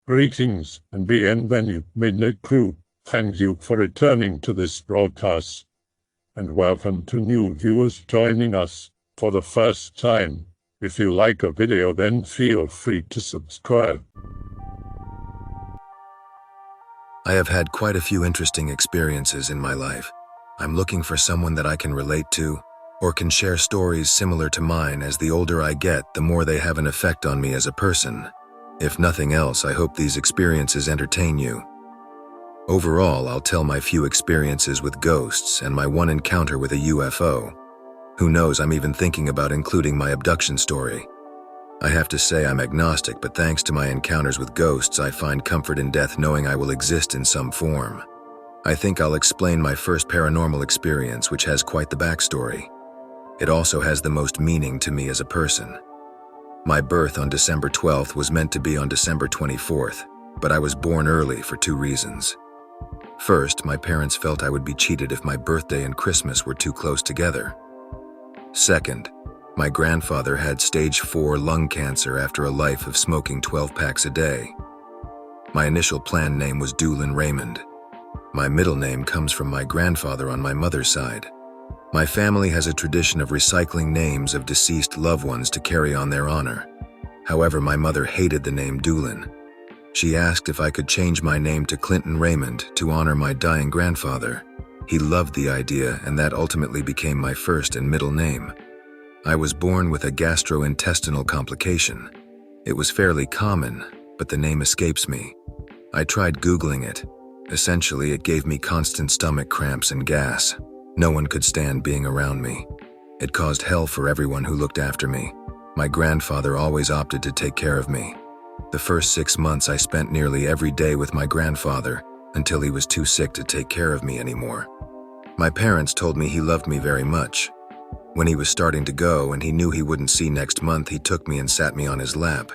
Greetings and bienvenue, Midnight Crew. Thank you for returning to this broadcast, and welcome to new viewers joining us for the first time. If you like a video, then feel free to subscribe. I have had quite a few interesting experiences in my life. I'm looking for someone that I can relate to, or can share stories similar to mine. As the older I get, the more they have an effect on me as a person. If nothing else, I hope these experiences entertain you. Overall, I'll tell my few experiences with ghosts and my one encounter with a UFO. Who knows, I'm even thinking about including my abduction story. I have to say I'm agnostic, but thanks to my encounters with ghosts, I find comfort in death knowing I will exist in some form. I think I'll explain my first paranormal experience, which has quite the backstory. It also has the most meaning to me as a person. My birth on December 12th was meant to be on December 24th, but I was born early for two reasons. First, my parents felt I would be cheated if my birthday and Christmas were too close together. Second, my grandfather had stage 4 lung cancer after a life of smoking 12 packs a day. My initial planned name was Doolin Raymond. My middle name comes from my grandfather on my mother's side. My family has a tradition of recycling names of deceased loved ones to carry on their honor. However, my mother hated the name Doolin. She asked if I could change my name to Clinton Raymond to honor my dying grandfather. He loved the idea, and that ultimately became my first and middle name. I was born with a gastrointestinal complication. It was fairly common, but the name escapes me. I tried Googling it. Essentially, it gave me constant stomach cramps and gas. No one could stand being around me. It caused hell for everyone who looked after me. My grandfather always opted to take care of me. The first 6 months I spent nearly every day with my grandfather until he was too sick to take care of me anymore. My parents told me he loved me very much. When he was starting to go and he knew he wouldn't see next month, he took me and sat me on his lap.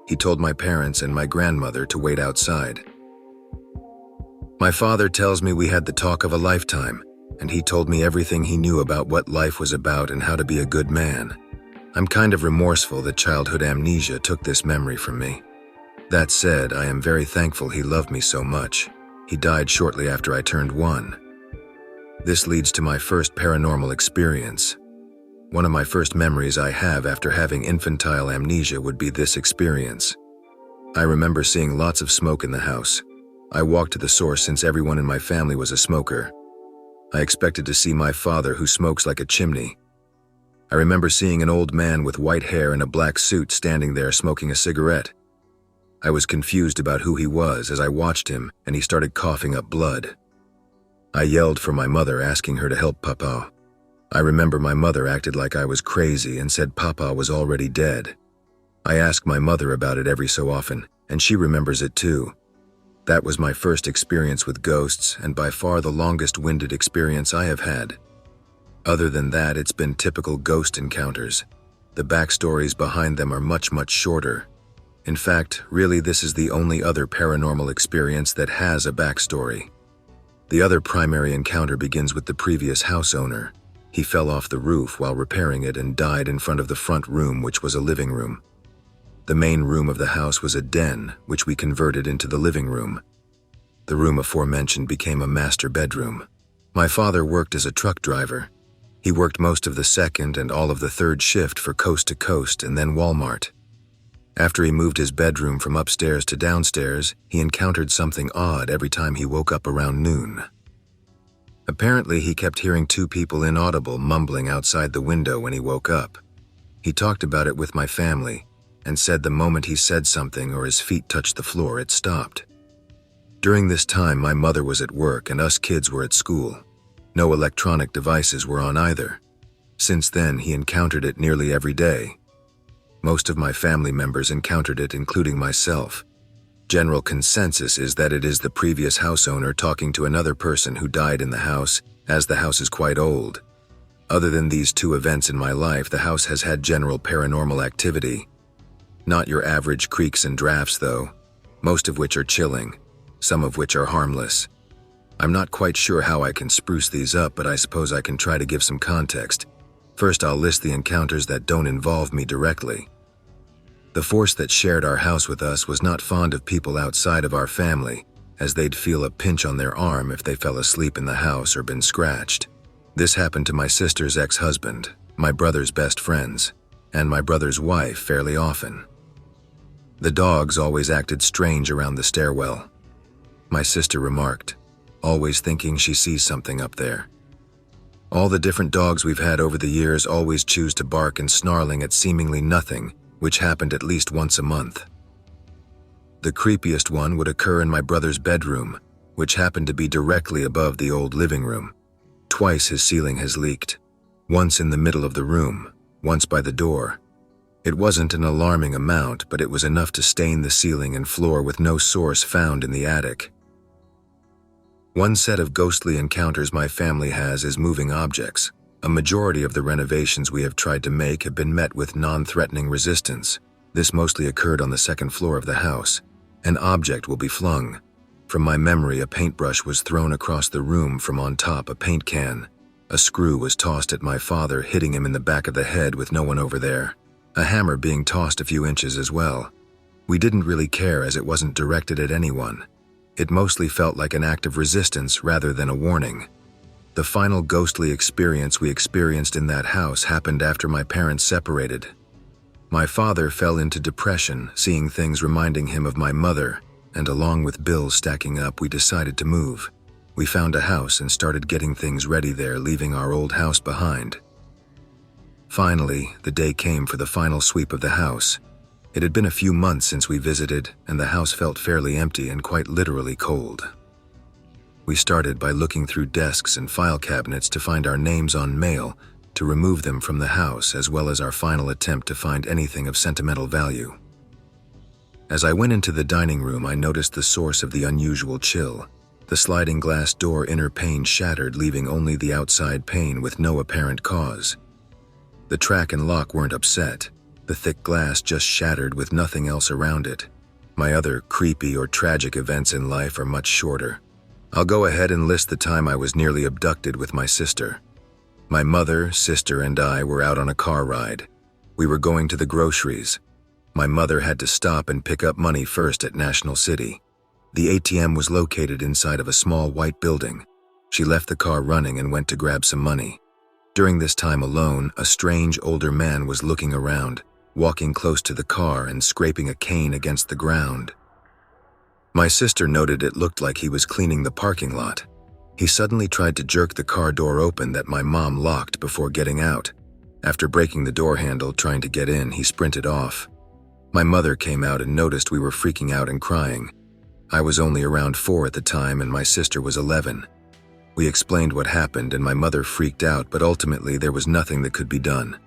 He told my parents and my grandmother to wait outside. My father tells me we had the talk of a lifetime, and he told me everything he knew about what life was about and how to be a good man. I'm kind of remorseful that childhood amnesia took this memory from me. That said, I am very thankful he loved me so much. He died shortly after I turned 1. This leads to my first paranormal experience. One of my first memories I have after having infantile amnesia would be this experience. I remember seeing lots of smoke in the house. I walked to the source since everyone in my family was a smoker. I expected to see my father, who smokes like a chimney. I remember seeing an old man with white hair and a black suit standing there smoking a cigarette. I was confused about who he was as I watched him, and he started coughing up blood. I yelled for my mother, asking her to help Papa. I remember my mother acted like I was crazy and said Papa was already dead. I ask my mother about it every so often, and she remembers it too. That was my first experience with ghosts, and by far the longest-winded experience I have had. Other than that, it's been typical ghost encounters. The backstories behind them are much shorter. In fact, really, this is the only other paranormal experience that has a backstory. The other primary encounter begins with the previous house owner. He fell off the roof while repairing it and died in front of the front room, which was a living room. The main room of the house was a den, which we converted into the living room. The room aforementioned became a master bedroom. My father worked as a truck driver. He worked most of the second and all of the third shift for Coast to Coast and then Walmart. After he moved his bedroom from upstairs to downstairs, he encountered something odd every time he woke up around noon. Apparently, he kept hearing two people inaudible mumbling outside the window when he woke up. He talked about it with my family and said the moment he said something or his feet touched the floor, it stopped. During this time, my mother was at work and us kids were at school. No electronic devices were on either. Since then, he encountered it nearly every day. Most of my family members encountered it, including myself. General consensus is that it is the previous house owner talking to another person who died in the house, as the house is quite old. Other than these two events in my life, the house has had general paranormal activity. Not your average creaks and drafts, though, most of which are chilling, some of which are harmless. I'm not quite sure how I can spruce these up, but I suppose I can try to give some context. First, I'll list the encounters that don't involve me directly. The force that shared our house with us was not fond of people outside of our family, as they'd feel a pinch on their arm if they fell asleep in the house or been scratched. This happened to my sister's ex-husband, my brother's best friends, and my brother's wife fairly often. The dogs always acted strange around the stairwell. My sister remarked, always thinking she sees something up there. All the different dogs we've had over the years always choose to bark and snarling at seemingly nothing, which happened at least once a month. The creepiest one would occur in my brother's bedroom, which happened to be directly above the old living room. Twice his ceiling has leaked, once in the middle of the room, once by the door. It wasn't an alarming amount, but it was enough to stain the ceiling and floor with no source found in the attic. One set of ghostly encounters my family has is moving objects. A majority of the renovations we have tried to make have been met with non-threatening resistance. This mostly occurred on the second floor of the house. An object will be flung. From my memory, a paintbrush was thrown across the room from on top a paint can. A screw was tossed at my father, hitting him in the back of the head with no one over there. A hammer being tossed a few inches as well. We didn't really care as it wasn't directed at anyone. It mostly felt like an act of resistance rather than a warning. The final ghostly experience we experienced in that house happened after my parents separated. My father fell into depression, seeing things reminding him of my mother, and along with bills stacking up, we decided to move. We found a house and started getting things ready there, leaving our old house behind. Finally, the day came for the final sweep of the house. It had been a few months since we visited, and the house felt fairly empty and quite literally cold. We started by looking through desks and file cabinets to find our names on mail, to remove them from the house, as well as our final attempt to find anything of sentimental value. As I went into the dining room, I noticed the source of the unusual chill. The sliding glass door inner pane shattered, leaving only the outside pane with no apparent cause. The track and lock weren't upset. The thick glass just shattered with nothing else around it. My other creepy or tragic events in life are much shorter. I'll go ahead and list the time I was nearly abducted with my sister. My mother, sister, and I were out on a car ride. We were going to the groceries. My mother had to stop and pick up money first at National City. The ATM was located inside of a small white building. She left the car running and went to grab some money. During this time alone, a strange older man was looking around, walking close to the car and scraping a cane against the ground. My sister noted it looked like he was cleaning the parking lot. He suddenly tried to jerk the car door open that my mom locked before getting out. After breaking the door handle trying to get in, he sprinted off. My mother came out and noticed we were freaking out and crying. I was only around 4 at the time and my sister was 11. We explained what happened and my mother freaked out, but ultimately there was nothing that could be done.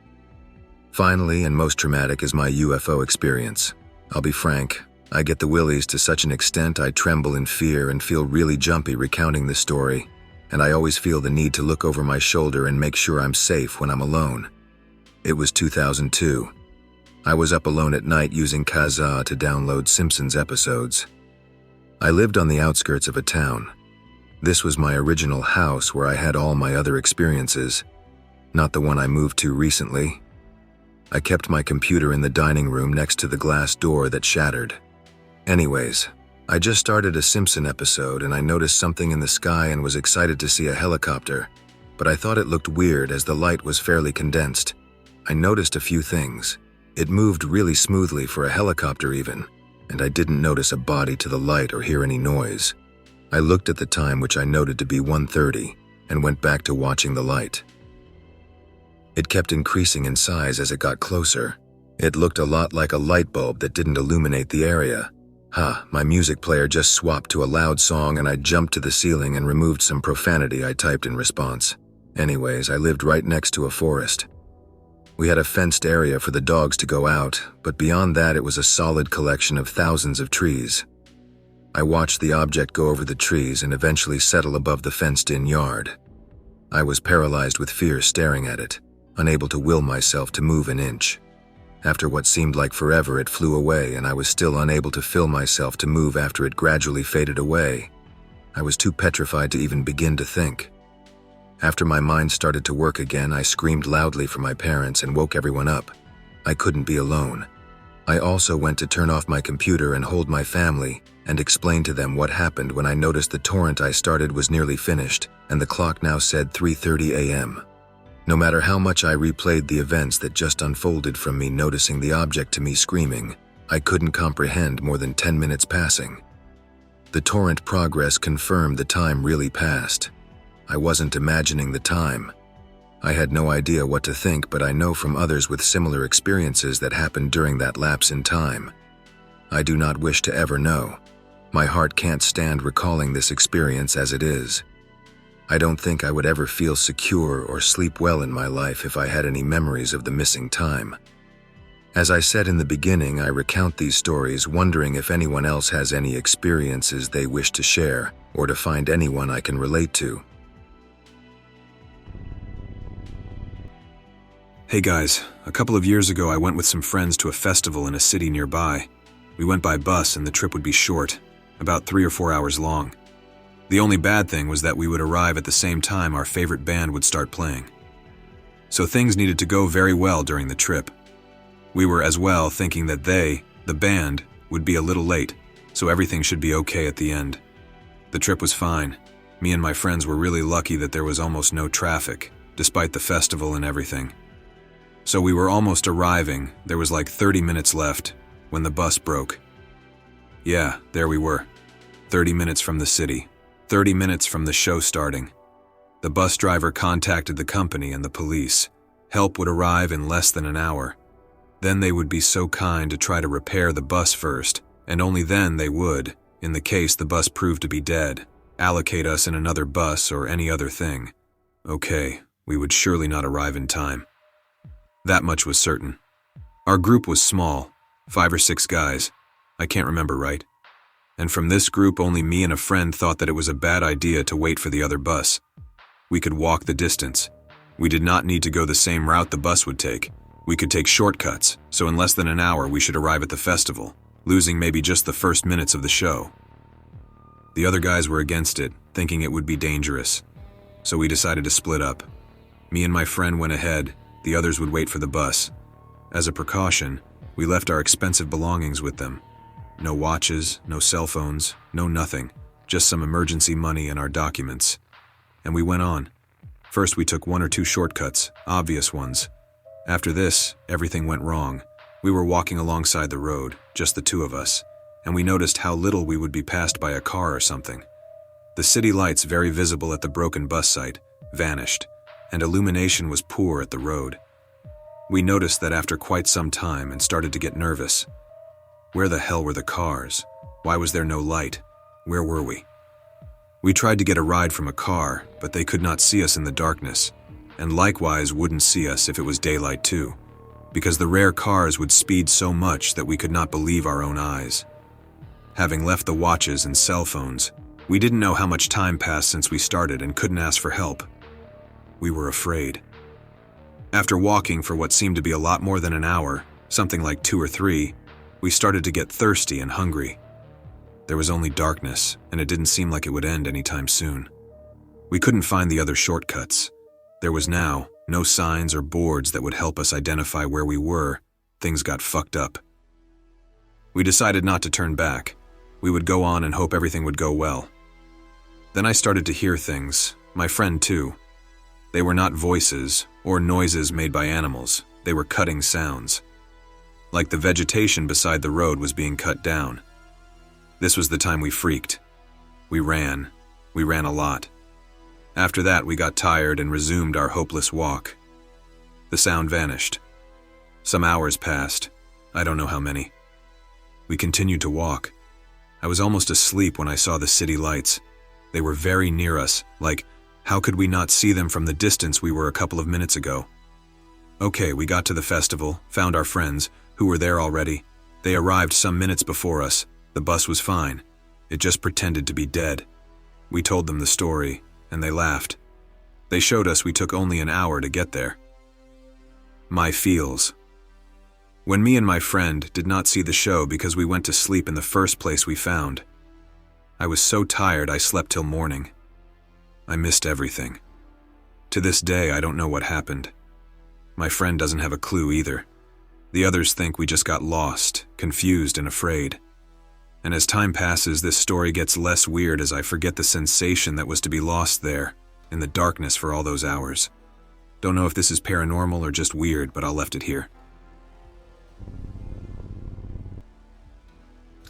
Finally, and most traumatic, is my UFO experience. I'll be frank, I get the willies to such an extent I tremble in fear and feel really jumpy recounting this story, and I always feel the need to look over my shoulder and make sure I'm safe when I'm alone. It was 2002. I was up alone at night using Kazaa to download Simpsons episodes. I lived on the outskirts of a town. This was my original house where I had all my other experiences, not the one I moved to recently. I kept my computer in the dining room next to the glass door that shattered. Anyways, I just started a Simpson episode and I noticed something in the sky and was excited to see a helicopter, but I thought it looked weird as the light was fairly condensed. I noticed a few things. It moved really smoothly for a helicopter even, and I didn't notice a body to the light or hear any noise. I looked at the time, which I noted to be 1:30, and went back to watching the light. It kept increasing in size as it got closer. It looked a lot like a light bulb that didn't illuminate the area. My music player just swapped to a loud song and I jumped to the ceiling and removed some profanity I typed in response. Anyways, I lived right next to a forest. We had a fenced area for the dogs to go out, but beyond that it was a solid collection of thousands of trees. I watched the object go over the trees and eventually settle above the fenced-in yard. I was paralyzed with fear staring at it, unable to will myself to move an inch. After what seemed like forever, it flew away and I was still unable to feel myself to move after it gradually faded away. I was too petrified to even begin to think. After my mind started to work again, I screamed loudly for my parents and woke everyone up. I couldn't be alone. I also went to turn off my computer and hold my family and explain to them what happened when I noticed the torrent I started was nearly finished and the clock now said 3:30 a.m. No matter how much I replayed the events that just unfolded from me noticing the object to me screaming, I couldn't comprehend more than 10 minutes passing. The torrent progress confirmed the time really passed. I wasn't imagining the time. I had no idea what to think, but I know from others with similar experiences that happened during that lapse in time. I do not wish to ever know. My heart can't stand recalling this experience as it is. I don't think I would ever feel secure or sleep well in my life if I had any memories of the missing time. As I said in the beginning, I recount these stories wondering if anyone else has any experiences they wish to share or to find anyone I can relate to. Hey guys, a couple of years ago I went with some friends to a festival in a city nearby. We went by bus and the trip would be short, about 3 or 4 hours long. The only bad thing was that we would arrive at the same time our favorite band would start playing. So things needed to go very well during the trip. We were as well thinking that the band, would be a little late, so everything should be okay at the end. The trip was fine. Me and my friends were really lucky that there was almost no traffic, despite the festival and everything. So we were almost arriving, there was like 30 minutes left, when the bus broke. Yeah, there we were. 30 minutes from the city. 30 minutes from the show starting. The bus driver contacted the company and the police. Help would arrive in less than an hour. Then they would be so kind to try to repair the bus first, and only then they would, in the case the bus proved to be dead, allocate us in another bus or any other thing. Okay, we would surely not arrive in time. That much was certain. Our group was small, 5 or 6 guys. I can't remember right. And from this group only me and a friend thought that it was a bad idea to wait for the other bus. We could walk the distance. We did not need to go the same route the bus would take. We could take shortcuts, so in less than an hour we should arrive at the festival, losing maybe just the first minutes of the show. The other guys were against it, thinking it would be dangerous. So we decided to split up. Me and my friend went ahead, the others would wait for the bus. As a precaution, we left our expensive belongings with them. No watches, no cell phones, no nothing, just some emergency money and our documents. And we went on. First we took 1 or 2 shortcuts, obvious ones. After this, everything went wrong. We were walking alongside the road, just the 2 of us, and we noticed how little we would be passed by a car or something. The city lights, very visible at the broken bus site, vanished, and illumination was poor at the road. We noticed that after quite some time and started to get nervous. Where the hell were the cars? Why was there no light? Where were we? We tried to get a ride from a car, but they could not see us in the darkness, and likewise wouldn't see us if it was daylight too, because the rare cars would speed so much that we could not believe our own eyes. Having left the watches and cell phones, we didn't know how much time passed since we started and couldn't ask for help. We were afraid. After walking for what seemed to be a lot more than an hour, something like 2 or 3, we started to get thirsty and hungry. There was only darkness, and it didn't seem like it would end anytime soon. We couldn't find the other shortcuts. There was now no signs or boards that would help us identify where we were. Things got fucked up. We decided not to turn back. We would go on and hope everything would go well. Then I started to hear things, my friend too. They were not voices or noises made by animals. They were cutting sounds. Like the vegetation beside the road was being cut down. This was the time we freaked. We ran. We ran a lot. After that, we got tired and resumed our hopeless walk. The sound vanished. Some hours passed. I don't know how many. We continued to walk. I was almost asleep when I saw the city lights. They were very near us, like, how could we not see them from the distance we were a couple of minutes ago? Okay, we got to the festival, found our friends, who were there already. They arrived some minutes before us. The bus was fine. It just pretended to be dead. We told them the story, and they laughed. They showed us we took only an hour to get there. My feels. When me and my friend did not see the show because we went to sleep in the first place we found. I was so tired I slept till morning. I missed everything. To this day, I don't know what happened. My friend doesn't have a clue either. The others think we just got lost, confused, and afraid. And as time passes, this story gets less weird as I forget the sensation that was to be lost there, in the darkness for all those hours. Don't know if this is paranormal or just weird, but I'll left it here.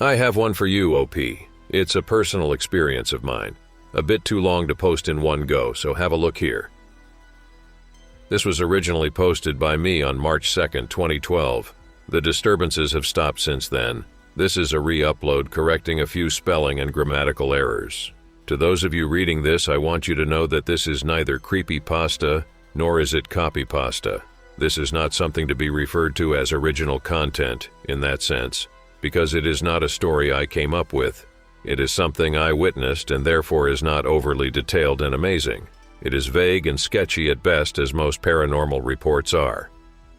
I have one for you, OP. It's a personal experience of mine. A bit too long to post in one go, so have a look here. This was originally posted by me on March 2nd, 2012. The disturbances have stopped since then. This is a re-upload correcting a few spelling and grammatical errors. To those of you reading this, I want you to know that this is neither creepypasta nor is it copypasta. This is not something to be referred to as original content in that sense, because it is not a story I came up with. It is something I witnessed and therefore is not overly detailed and amazing. It is vague and sketchy at best, as most paranormal reports are.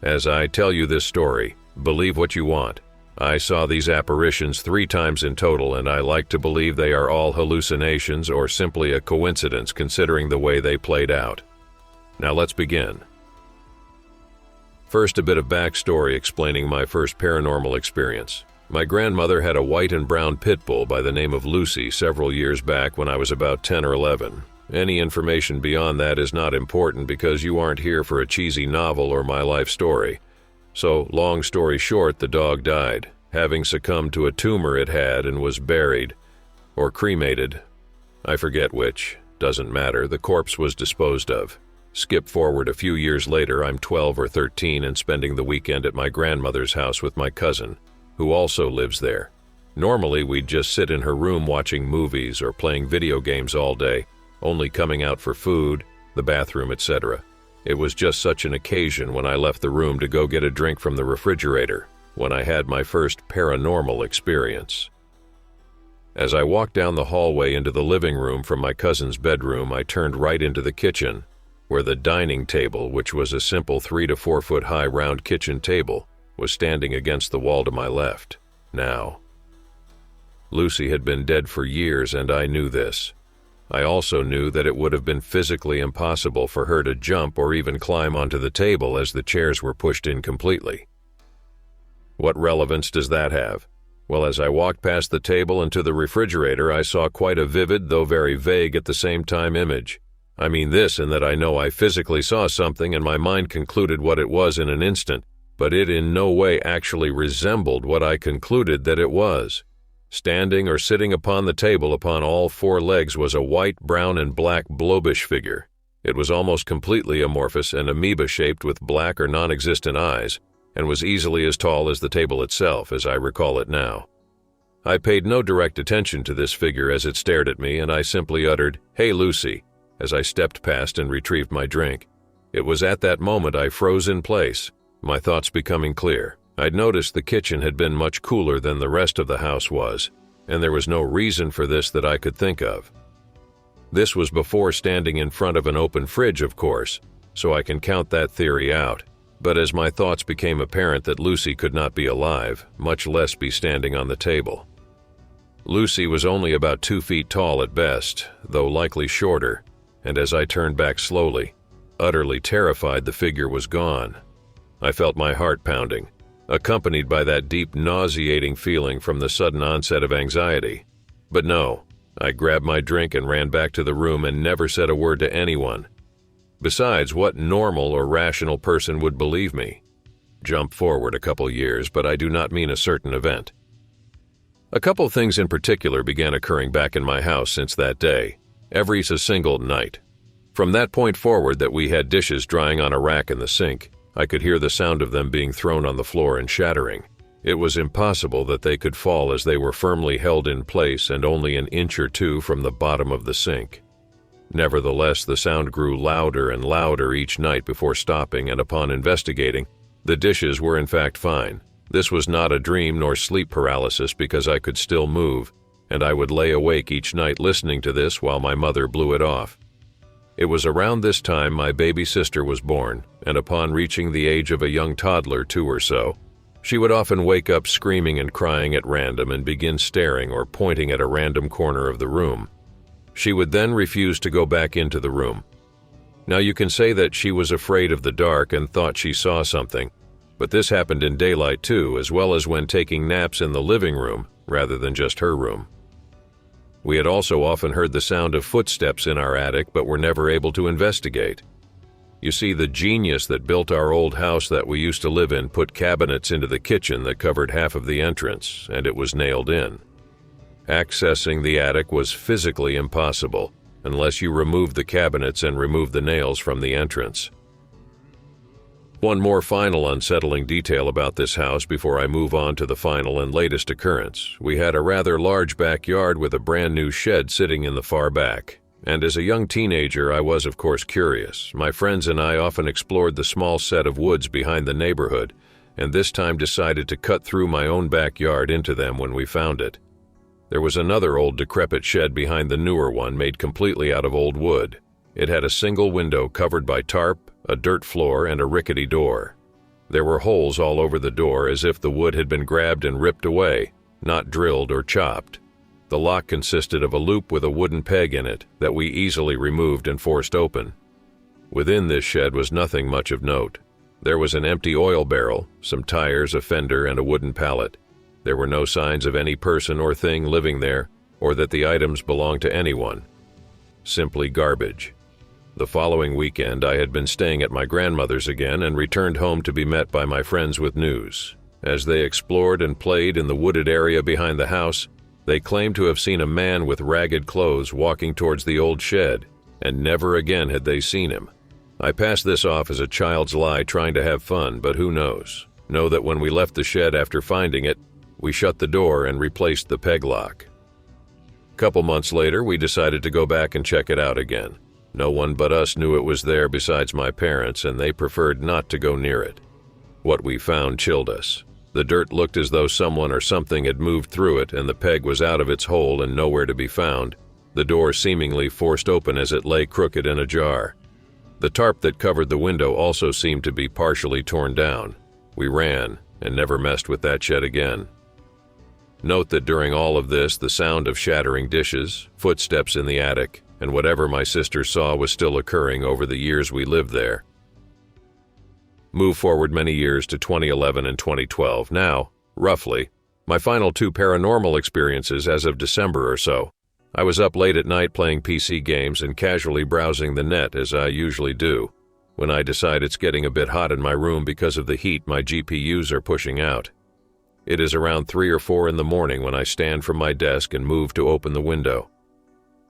As I tell you this story, believe what you want. I saw these apparitions 3 times in total, and I like to believe they are all hallucinations or simply a coincidence considering the way they played out. Now let's begin. First, a bit of backstory explaining my first paranormal experience. My grandmother had a white and brown pit bull by the name of Lucy several years back when I was about 10 or 11. Any information beyond that is not important because you aren't here for a cheesy novel or my life story. So, long story short, the dog died, having succumbed to a tumor it had, and was buried, or cremated. I forget which, doesn't matter, the corpse was disposed of. Skip forward a few years later, I'm 12 or 13 and spending the weekend at my grandmother's house with my cousin, who also lives there. Normally, we'd just sit in her room watching movies or playing video games all day, only coming out for food, the bathroom, etc. It was just such an occasion when I left the room to go get a drink from the refrigerator, when I had my first paranormal experience. As I walked down the hallway into the living room from my cousin's bedroom, I turned right into the kitchen, where the dining table, which was a simple 3 to 4 foot high round kitchen table, was standing against the wall to my left. Now, Lucy had been dead for years, and I knew this. I also knew that it would have been physically impossible for her to jump or even climb onto the table as the chairs were pushed in completely. What relevance does that have? Well, as I walked past the table and to the refrigerator, I saw quite a vivid, though very vague at the same time, image. I mean this in that I know I physically saw something and my mind concluded what it was in an instant, but it in no way actually resembled what I concluded that it was. Standing or sitting upon the table upon all 4 legs was a white, brown, and black blobish figure. It was almost completely amorphous and amoeba-shaped with black or non-existent eyes, and was easily as tall as the table itself, as I recall it now. I paid no direct attention to this figure as it stared at me, and I simply uttered, "Hey, Lucy," as I stepped past and retrieved my drink. It was at that moment I froze in place, my thoughts becoming clear. I'd noticed the kitchen had been much cooler than the rest of the house was, and there was no reason for this that I could think of. This was before standing in front of an open fridge, of course, so I can count that theory out. But as my thoughts became apparent that Lucy could not be alive, much less be standing on the table. Lucy was only about 2 feet tall at best, though likely shorter, and as I turned back slowly, utterly terrified, the figure was gone. I felt my heart pounding, accompanied by that deep, nauseating feeling from the sudden onset of anxiety. But no, I grabbed my drink and ran back to the room and never said a word to anyone. Besides, what normal or rational person would believe me? Jump forward a couple years, but I do not mean a certain event. A couple things in particular began occurring back in my house since that day, every single night. From that point forward that we had dishes drying on a rack in the sink, I could hear the sound of them being thrown on the floor and shattering. It was impossible that they could fall as they were firmly held in place and only an inch or two from the bottom of the sink. Nevertheless, the sound grew louder and louder each night before stopping, and upon investigating, the dishes were in fact fine. This was not a dream nor sleep paralysis because I could still move, and I would lay awake each night listening to this while my mother blew it off. It was around this time my baby sister was born, and upon reaching the age of a young toddler, 2 or so, she would often wake up screaming and crying at random and begin staring or pointing at a random corner of the room. She would then refuse to go back into the room. Now you can say that she was afraid of the dark and thought she saw something, But this happened in daylight too, as well as when taking naps in the living room rather than just her room. We had also often heard the sound of footsteps in our attic, but were never able to investigate. You see, the genius that built our old house that we used to live in put cabinets into the kitchen that covered half of the entrance, and it was nailed in. Accessing the attic was physically impossible unless you removed the cabinets and removed the nails from the entrance. One more final unsettling detail about this house before I move on to the final and latest occurrence. We had a rather large backyard with a brand new shed sitting in the far back. And as a young teenager, I was of course curious. My friends and I often explored the small set of woods behind the neighborhood, and this time decided to cut through my own backyard into them when we found it. There was another old decrepit shed behind the newer one made completely out of old wood. It had a single window covered by tarp, a dirt floor, and a rickety door. There were holes all over the door as if the wood had been grabbed and ripped away, not drilled or chopped. The lock consisted of a loop with a wooden peg in it that we easily removed and forced open. Within this shed was nothing much of note. There was an empty oil barrel, some tires, a fender, and a wooden pallet. There were no signs of any person or thing living there, or that the items belonged to anyone. Simply garbage. The following weekend, I had been staying at my grandmother's again and returned home to be met by my friends with news. As they explored and played in the wooded area behind the house, they claimed to have seen a man with ragged clothes walking towards the old shed, and never again had they seen him. I passed this off as a child's lie trying to have fun, but who knows? Know that when we left the shed after finding it, we shut the door and replaced the peg lock. A couple months later, we decided to go back and check it out again. No one but us knew it was there besides my parents, and they preferred not to go near it. What we found chilled us. The dirt looked as though someone or something had moved through it, and the peg was out of its hole and nowhere to be found, the door seemingly forced open as it lay crooked and ajar. The tarp that covered the window also seemed to be partially torn down. We ran and never messed with that shed again. Note that during all of this, the sound of shattering dishes, footsteps in the attic, and whatever my sister saw was still occurring over the years we lived there. Move forward many years to 2011 and 2012. Now, roughly, my final two paranormal experiences as of December or so. I was up late at night playing PC games and casually browsing the net as I usually do, when I decide it's getting a bit hot in my room because of the heat my GPUs are pushing out. It is around 3 or 4 in the morning when I stand from my desk and move to open the window.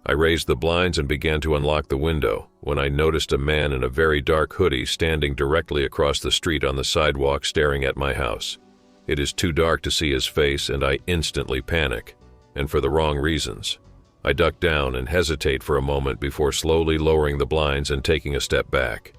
I raised the blinds and began to unlock the window when I noticed a man in a very dark hoodie standing directly across the street on the sidewalk staring at my house. It is too dark to see his face and I instantly panic, and for the wrong reasons. I duck down and hesitate for a moment before slowly lowering the blinds and taking a step back.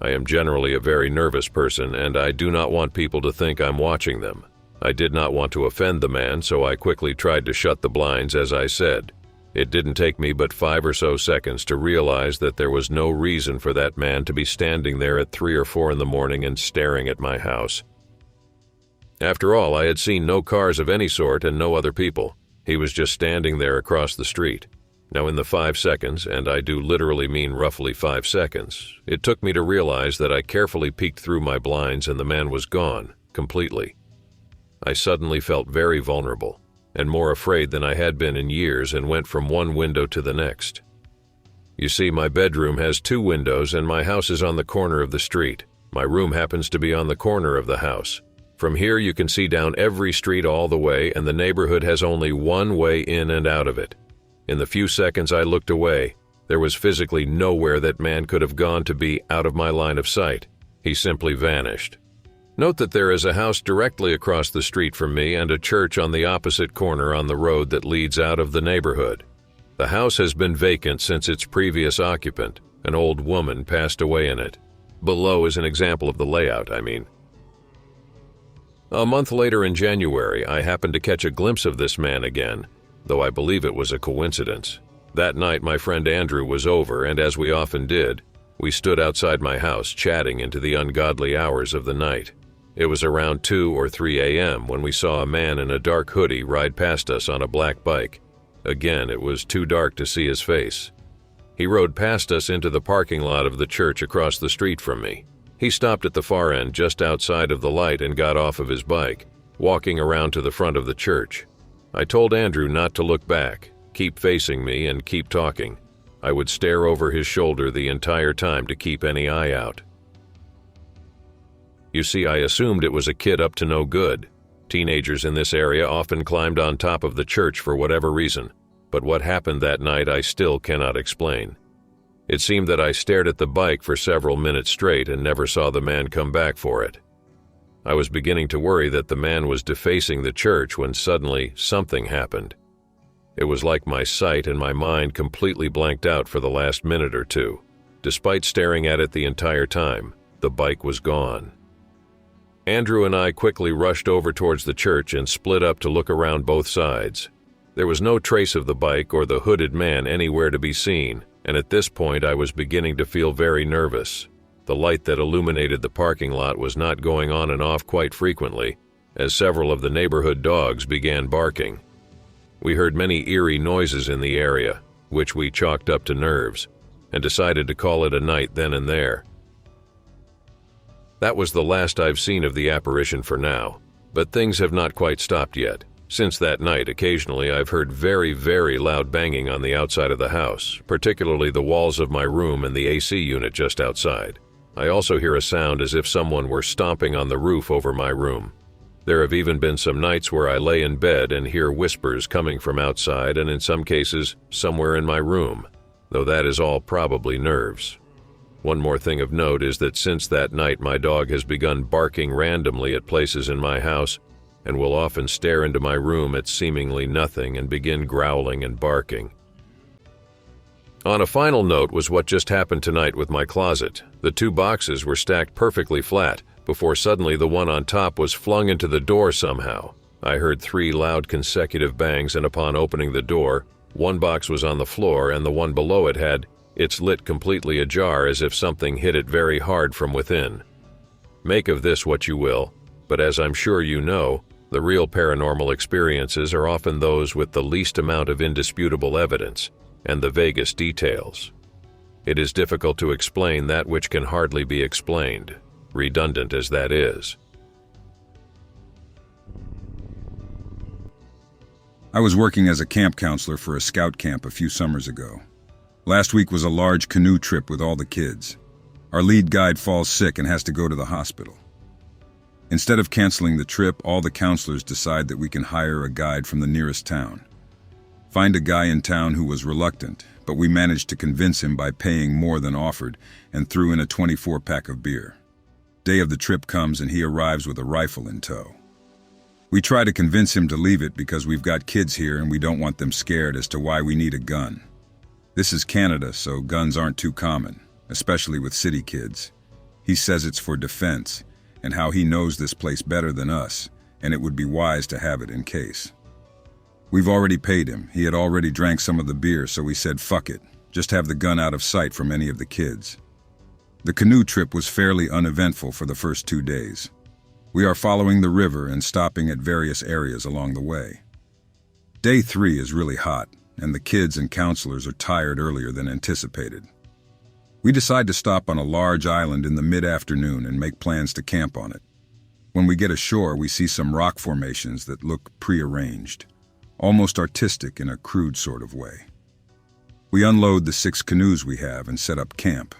I am generally a very nervous person and I do not want people to think I'm watching them. I did not want to offend the man, so I quickly tried to shut the blinds as I said. It didn't take me but 5 or so seconds to realize that there was no reason for that man to be standing there at 3 or 4 in the morning and staring at my house. After all, I had seen no cars of any sort and no other people. He was just standing there across the street. Now in the 5 seconds, and I do literally mean roughly 5 seconds, it took me to realize that I carefully peeked through my blinds and the man was gone, completely. I suddenly felt very vulnerable and more afraid than I had been in years and went from one window to the next. You see, my bedroom has 2 windows and my house is on the corner of the street. My room happens to be on the corner of the house. From here you can see down every street all the way, and the neighborhood has only one way in and out of it. In the few seconds I looked away, there was physically nowhere that man could have gone to be out of my line of sight. He simply vanished. Note that there is a house directly across the street from me and a church on the opposite corner on the road that leads out of the neighborhood. The house has been vacant since its previous occupant, an old woman, passed away in it. Below is an example of the layout, I mean. A month later in January, I happened to catch a glimpse of this man again, though I believe it was a coincidence. That night my friend Andrew was over, and as we often did, we stood outside my house chatting into the ungodly hours of the night. It was around 2 or 3 a.m. when we saw a man in a dark hoodie ride past us on a black bike. Again, it was too dark to see his face. He rode past us into the parking lot of the church across the street from me. He stopped at the far end just outside of the light and got off of his bike, walking around to the front of the church. I told Andrew not to look back, keep facing me and keep talking. I would stare over his shoulder the entire time to keep any eye out. You see, I assumed it was a kid up to no good. Teenagers in this area often climbed on top of the church for whatever reason, but what happened that night I still cannot explain. It seemed that I stared at the bike for several minutes straight and never saw the man come back for it. I was beginning to worry that the man was defacing the church when suddenly something happened. It was like my sight and my mind completely blanked out for the last minute or two. Despite staring at it the entire time, the bike was gone. Andrew and I quickly rushed over towards the church and split up to look around both sides. There was no trace of the bike or the hooded man anywhere to be seen, and at this point I was beginning to feel very nervous. The light that illuminated the parking lot was not going on and off quite frequently, as several of the neighborhood dogs began barking. We heard many eerie noises in the area, which we chalked up to nerves, and decided to call it a night then and there. That was the last I've seen of the apparition for now, but things have not quite stopped yet. Since that night, occasionally I've heard very, very loud banging on the outside of the house, particularly the walls of my room and the AC unit just outside. I also hear a sound as if someone were stomping on the roof over my room. There have even been some nights where I lay in bed and hear whispers coming from outside and in some cases, somewhere in my room, though that is all probably nerves. One more thing of note is that since that night my dog has begun barking randomly at places in my house and will often stare into my room at seemingly nothing and begin growling and barking. On a final note was what just happened tonight with my closet. The two boxes were stacked perfectly flat before suddenly the one on top was flung into the door somehow. I heard 3 loud consecutive bangs, and upon opening the door, one box was on the floor and the one below it had its lid completely ajar as if something hit it very hard from within. Make of this what you will, but as I'm sure you know, the real paranormal experiences are often those with the least amount of indisputable evidence and the vaguest details. It is difficult to explain that which can hardly be explained, redundant as that is. I was working as a camp counselor for a scout camp a few summers ago. Last week was a large canoe trip with all the kids. Our lead guide falls sick and has to go to the hospital. Instead of canceling the trip, all the counselors decide that we can hire a guide from the nearest town. Find a guy in town who was reluctant, but we managed to convince him by paying more than offered and threw in a 24-pack of beer. Day of the trip comes and he arrives with a rifle in tow. We try to convince him to leave it because we've got kids here and we don't want them scared as to why we need a gun. This is Canada, so guns aren't too common, especially with city kids. He says it's for defense, and how he knows this place better than us, and it would be wise to have it in case. We've already paid him. He had already drank some of the beer, so we said fuck it, just have the gun out of sight from any of the kids. The canoe trip was fairly uneventful for the first 2 days. We are following the river and stopping at various areas along the way. Day 3 is really hot, and the kids and counselors are tired earlier than anticipated. We decide to stop on a large island in the mid-afternoon and make plans to camp on it. When we get ashore, we see some rock formations that look prearranged, almost artistic in a crude sort of way. We unload the 6 canoes we have and set up camp.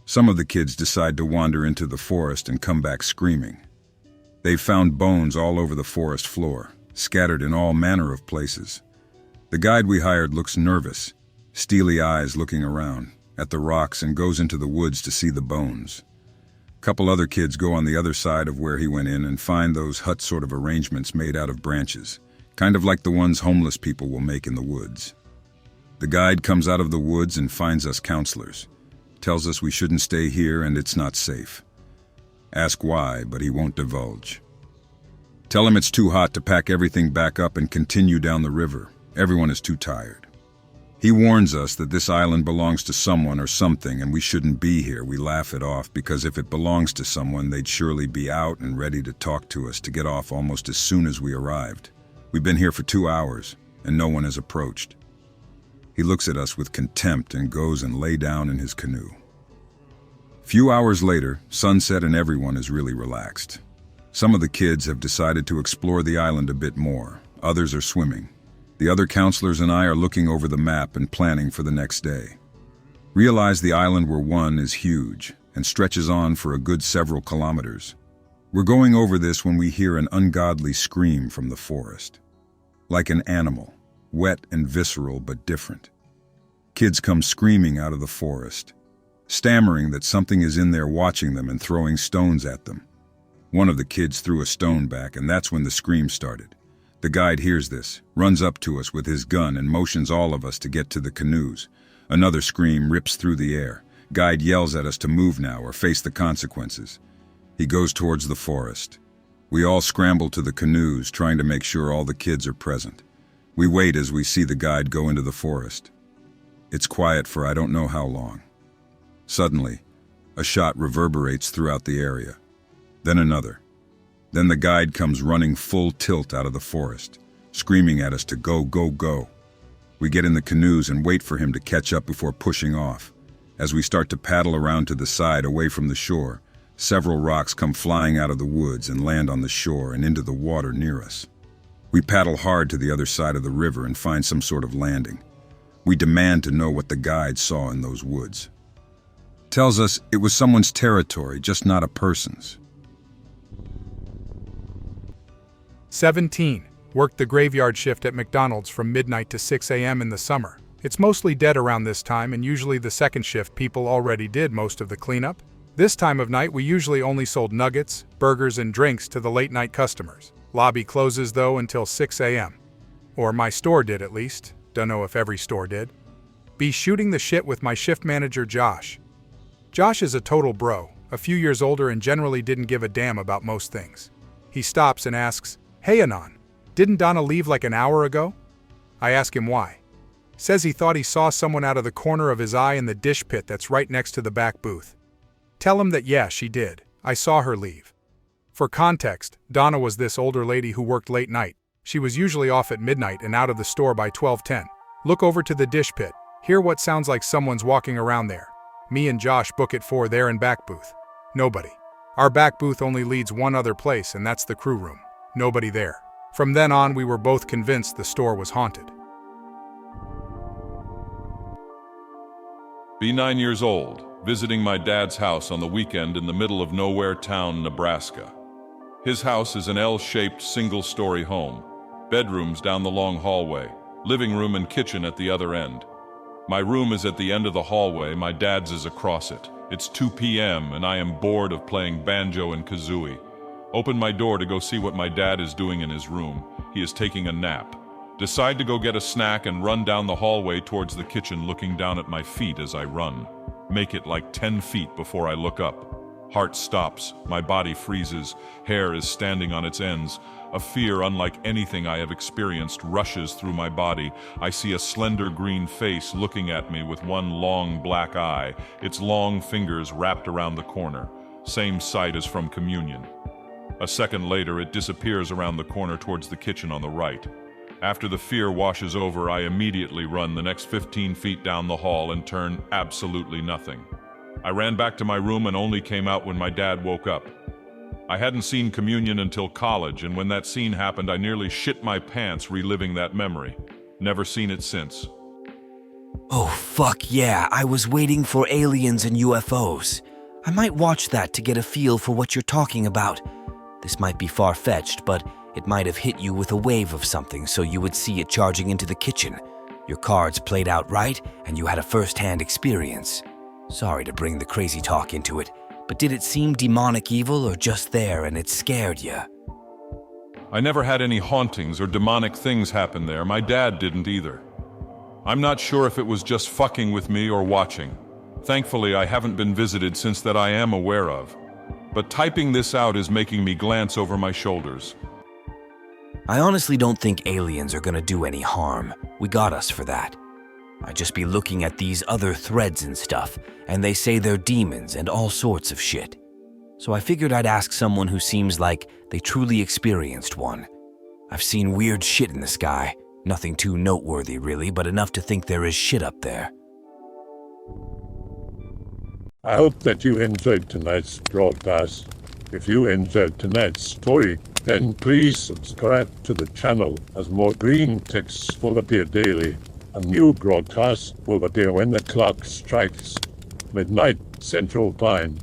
Some of the kids decide to wander into the forest and come back screaming. They've found bones all over the forest floor, scattered in all manner of places. The guide we hired looks nervous, steely eyes looking around at the rocks and goes into the woods to see the bones. A couple other kids go on the other side of where he went in and find those hut sort of arrangements made out of branches, kind of like the ones homeless people will make in the woods. The guide comes out of the woods and finds us counselors, tells us we shouldn't stay here and it's not safe. Ask why, but he won't divulge. Tell him it's too hot to pack everything back up and continue down the river. Everyone is too tired. He warns us that this island belongs to someone or something and we shouldn't be here. We laugh it off because if it belongs to someone, they'd surely be out and ready to talk to us to get off almost as soon as we arrived. We've been here for 2 hours and no one has approached. He looks at us with contempt and goes and lay down in his canoe. Few hours later, sunset and everyone is really relaxed. Some of the kids have decided to explore the island a bit more. Others are swimming. The other counselors and I are looking over the map and planning for the next day. Realize the island we're on is huge and stretches on for a good several kilometers. We're going over this when we hear an ungodly scream from the forest. Like an animal, wet and visceral but different. Kids come screaming out of the forest, stammering that something is in there watching them and throwing stones at them. One of the kids threw a stone back, and that's when the scream started. The guide hears this, runs up to us with his gun and motions all of us to get to the canoes. Another scream rips through the air. Guide yells at us to move now or face the consequences. He goes towards the forest. We all scramble to the canoes, trying to make sure all the kids are present. We wait as we see the guide go into the forest. It's quiet for I don't know how long. Suddenly, a shot reverberates throughout the area. Then another. Then the guide comes running full tilt out of the forest, screaming at us to go, go, go. We get in the canoes and wait for him to catch up before pushing off. As we start to paddle around to the side away from the shore, several rocks come flying out of the woods and land on the shore and into the water near us. We paddle hard to the other side of the river and find some sort of landing. We demand to know what the guide saw in those woods. Tells us it was someone's territory, just not a person's. 17. Worked the graveyard shift at McDonald's from midnight to 6 a.m. in the summer. It's mostly dead around this time, and usually the second shift people already did most of the cleanup. This time of night we usually only sold nuggets, burgers, and drinks to the late-night customers. Lobby closes though until 6 a.m. Or my store did at least. Don't know if every store did. Be shooting the shit with my shift manager Josh. Josh is a total bro, a few years older and generally didn't give a damn about most things. He stops and asks, "Hey Anon, didn't Donna leave like an hour ago?" I ask him why. Says he thought he saw someone out of the corner of his eye in the dish pit that's right next to the back booth. Tell him that yeah, she did. I saw her leave. For context, Donna was this older lady who worked late night. She was usually off at midnight and out of the store by 12:10. Look over to the dish pit. Hear what sounds like someone's walking around there. Me and Josh book it for there and back booth. Nobody. Our back booth only leads one other place, and that's the crew room. Nobody there. From then on, we were both convinced the store was haunted. Be 9 years old, visiting my dad's house on the weekend in the middle of nowhere town, Nebraska. His house is an L-shaped single-story home. Bedrooms down the long hallway, living room and kitchen at the other end. My room is at the end of the hallway, my dad's is across it. It's 2 p.m. and I am bored of playing banjo and kazooie. Open my door to go see what my dad is doing in his room. He is taking a nap. Decide to go get a snack and run down the hallway towards the kitchen, looking down at my feet as I run. Make it like 10 feet before I look up. Heart stops, my body freezes, hair is standing on its ends. A fear unlike anything I have experienced rushes through my body. I see a slender green face looking at me with one long black eye, its long fingers wrapped around the corner. Same sight as from communion. A second later, it disappears around the corner towards the kitchen on the right. After the fear washes over, I immediately run the next 15 feet down the hall and turn absolutely nothing. I ran back to my room and only came out when my dad woke up. I hadn't seen communion until college, and when that scene happened, I nearly shit my pants reliving that memory. Never seen it since. Oh, fuck yeah, I was waiting for aliens and UFOs. I might watch that to get a feel for what you're talking about. This might be far-fetched, but it might have hit you with a wave of something so you would see it charging into the kitchen. Your cards played out right, and you had a first-hand experience. Sorry to bring the crazy talk into it, but did it seem demonic evil or just there and it scared you? I never had any hauntings or demonic things happen there. My dad didn't either. I'm not sure if it was just fucking with me or watching. Thankfully, I haven't been visited since that I am aware of. But typing this out is making me glance over my shoulders. I honestly don't think aliens are gonna do any harm. We got us for that. I'd just be looking at these other threads and stuff, and they say they're demons and all sorts of shit. So I figured I'd ask someone who seems like they truly experienced one. I've seen weird shit in the sky. Nothing too noteworthy really, but enough to think there is shit up there. I hope that you enjoyed tonight's broadcast. If you enjoyed tonight's story, then please subscribe to the channel as more Greentext will appear daily. A new broadcast will appear when the clock strikes midnight Central Time.